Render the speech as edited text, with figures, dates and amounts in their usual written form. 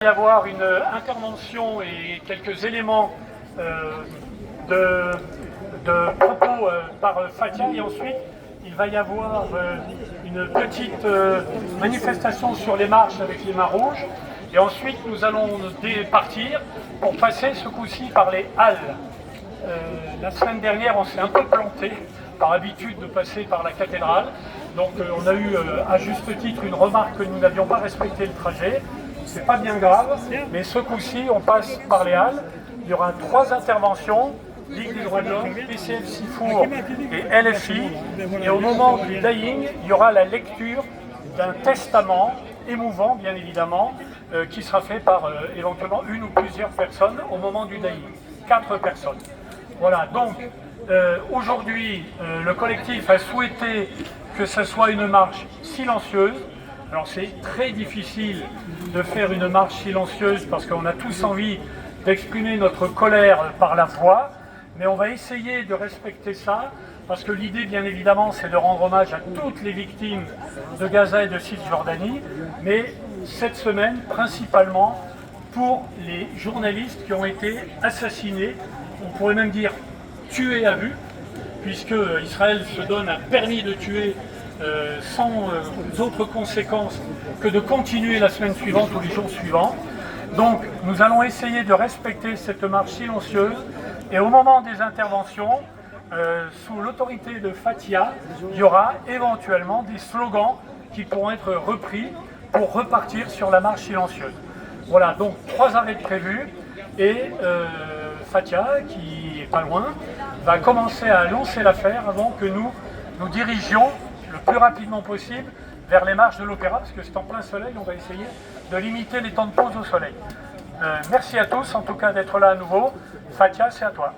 Il va y avoir une intervention et quelques éléments de propos par Fatia, et ensuite il va y avoir une petite manifestation sur les marches avec les mains rouges, et ensuite nous allons partir pour passer ce coup-ci par les halles. La semaine dernière on s'est un peu planté par habitude de passer par la cathédrale, donc on a eu à juste titre une remarque que nous n'avions pas respecté le trajet. C'est pas bien grave, mais ce coup-ci, on passe par les halles. Il y aura 3 interventions, Ligue des droits de l'homme, PCF Sifour et LFI. Et au moment du dying, il y aura la lecture d'un testament émouvant, bien évidemment, qui sera fait par éventuellement une ou plusieurs personnes au moment du dying. 4 personnes. Voilà, donc aujourd'hui, le collectif a souhaité que ce soit une marche silencieuse. Alors c'est très difficile de faire une marche silencieuse parce qu'on a tous envie d'exprimer notre colère par la voix, mais on va essayer de respecter ça parce que l'idée bien évidemment c'est de rendre hommage à toutes les victimes de Gaza et de Cisjordanie, mais cette semaine principalement pour les journalistes qui ont été assassinés, on pourrait même dire tués à vue, puisque Israël se donne un permis de tuer sans autres conséquences que de continuer la semaine suivante ou les jours suivants. Donc nous allons essayer de respecter cette marche silencieuse, et au moment des interventions, sous l'autorité de Fatia, il y aura éventuellement des slogans qui pourront être repris pour repartir sur la marche silencieuse. Voilà, donc 3 arrêts prévus, et Fatia, qui est pas loin, va commencer à lancer l'affaire avant que nous nous dirigions le plus rapidement possible vers les marches de l'Opéra, parce que c'est en plein soleil, on va essayer de limiter les temps de pause au soleil. Merci à tous, en tout cas, d'être là à nouveau. Fatia, c'est à toi.